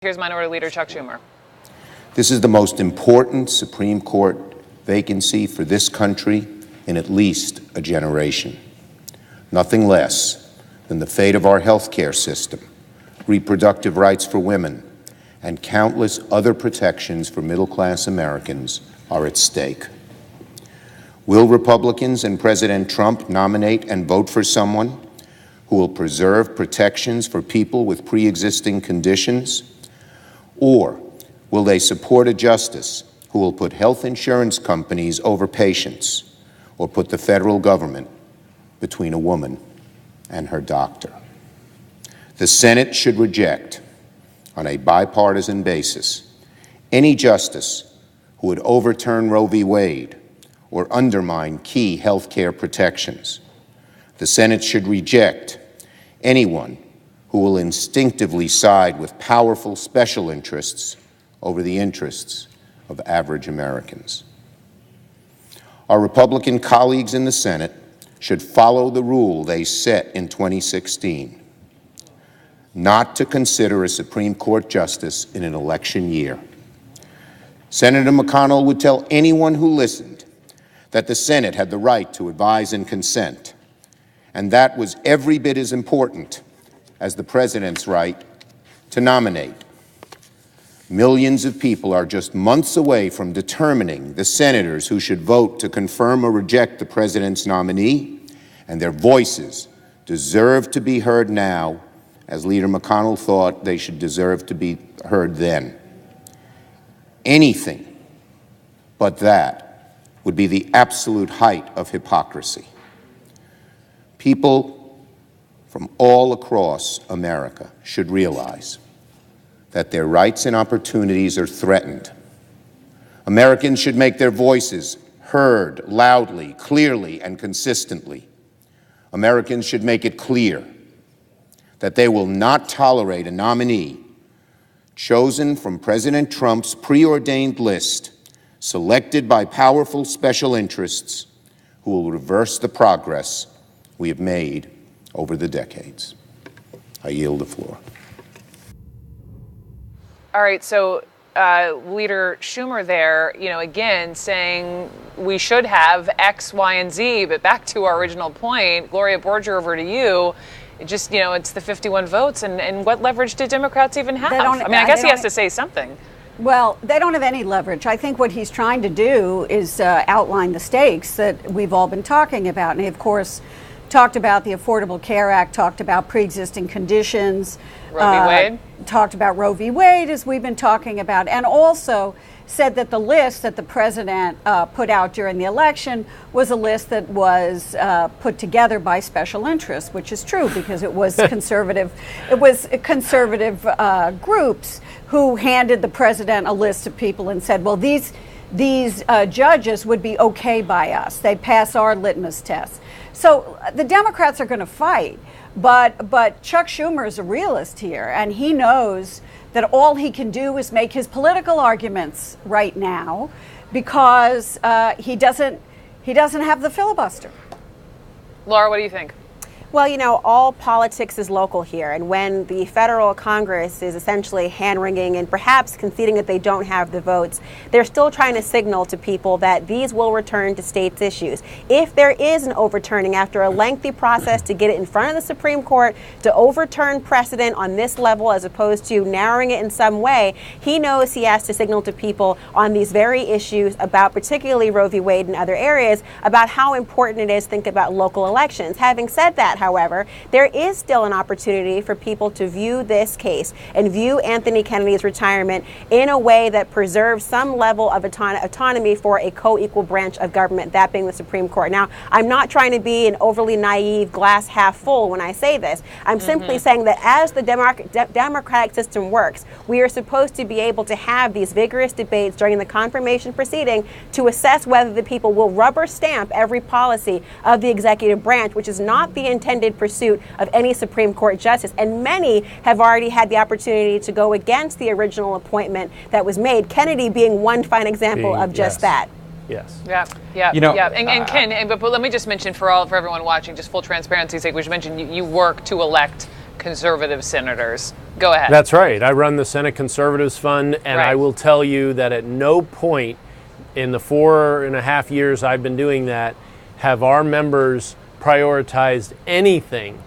Here's Minority Leader Chuck Schumer. This is the most important Supreme Court vacancy for this country in at least a generation. Nothing less than the fate of our health care system, reproductive rights for women, and countless other protections for middle-class Americans are at stake. Will Republicans and President Trump nominate and vote for someone who will preserve protections for people with pre-existing conditions? Or will they support a justice who will put health insurance companies over patients or put the federal government between a woman and her doctor? The Senate should reject, on a bipartisan basis, any justice who would overturn Roe v. Wade or undermine key health care protections. The Senate should reject anyone who will instinctively side with powerful special interests over the interests of average Americans. Our Republican colleagues in the Senate should follow the rule they set in 2016, not to consider a Supreme Court justice in an election year. Senator McConnell would tell anyone who listened that the Senate had the right to advise and consent, and that was every bit as important as the president's right to nominate. Millions of people are just months away from determining the senators who should vote to confirm or reject the president's nominee, and their voices deserve to be heard now, as Leader McConnell thought they should deserve to be heard then. Anything but that would be the absolute height of hypocrisy. People from all across America should realize that their rights and opportunities are threatened. Americans should make their voices heard loudly, clearly, and consistently. Americans should make it clear that they will not tolerate a nominee chosen from President Trump's preordained list, selected by powerful special interests, who will reverse the progress we have made over the decades. I yield the floor. All right, so Leader Schumer there, again saying we should have X, Y, and Z, but back to our original point, Gloria Borger, over to you. It's the 51 votes, and what leverage did Democrats even have? I guess he has to say something. Well, they don't have any leverage. I think what he's trying to do is outline the stakes that we've all been talking about. And he, of course, talked about the Affordable Care Act, talked about pre-existing conditions. Roe v. Wade. Talked about Roe v. Wade, as we've been talking about, and also said that the list that the president put out during the election was a list that was put together by special interests, which is true because it was conservative. It was conservative groups who handed the president a list of people and said, well, these judges would be okay by us. They'd pass our litmus test. So the Democrats are going to fight, but Chuck Schumer is a realist here, and he knows that all he can do is make his political arguments right now because he doesn't have the filibuster. Laura, what do you think? Well, all politics is local here. And when the federal Congress is essentially hand-wringing and perhaps conceding that they don't have the votes, they're still trying to signal to people that these will return to states' issues. If there is an overturning after a lengthy process to get it in front of the Supreme Court, to overturn precedent on this level as opposed to narrowing it in some way, he knows he has to signal to people on these very issues about particularly Roe v. Wade and other areas about how important it is to think about local elections. Having said that, however, there is still an opportunity for people to view this case and view Anthony Kennedy's retirement in a way that preserves some level of autonomy for a co-equal branch of government, that being the Supreme Court. Now, I'm not trying to be an overly naive glass half full when I say this. I'm simply saying that as the democratic system works, we are supposed to be able to have these vigorous debates during the confirmation proceeding to assess whether the people will rubber stamp every policy of the executive branch, which is not the intended pursuit of any Supreme Court justice. And many have already had the opportunity to go against the original appointment that was made, Kennedy being one fine example of just that. Yes. Yeah. And Ken, but let me just mention for everyone watching, just full transparency's sake, we should mention you work to elect conservative senators. Go ahead. That's right. I run the Senate Conservatives Fund, and Right. I will tell you that at no point in the 4.5 years I've been doing that have our members prioritized anything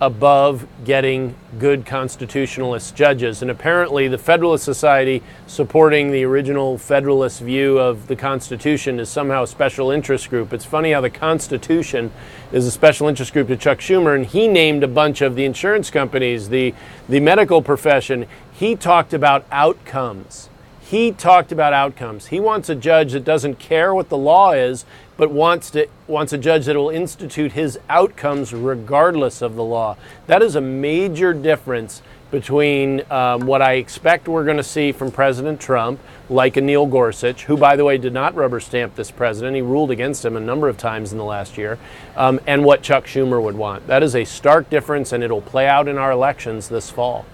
above getting good constitutionalist judges. And apparently the Federalist Society, supporting the original Federalist view of the Constitution, is somehow a special interest group. It's funny how the Constitution is a special interest group to Chuck Schumer, and he named a bunch of the insurance companies, the medical profession. He talked about outcomes. He talked about outcomes. He wants a judge that doesn't care what the law is, but wants a judge that will institute his outcomes regardless of the law. That is a major difference between what I expect we're going to see from President Trump, like a Neil Gorsuch, who, by the way, did not rubber stamp this president. He ruled against him a number of times in the last year, and what Chuck Schumer would want. That is a stark difference, and it'll play out in our elections this fall.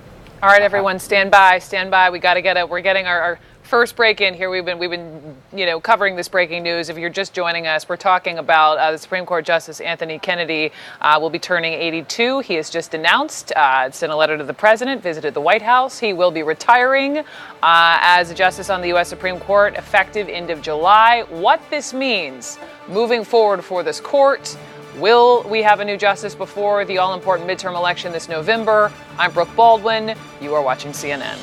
All right, everyone, stand by, stand by. We got to get it. We're getting our first break in here. We've been covering this breaking news. If you're just joining us, we're talking about the Supreme Court Justice Anthony Kennedy will be turning 82. He has just announced, sent a letter to the president, visited the White House. He will be retiring as a justice on the U.S. Supreme Court effective end of July. What this means moving forward for this court. Will we have a new justice before the all-important midterm election this November? I'm Brooke Baldwin. You are watching CNN.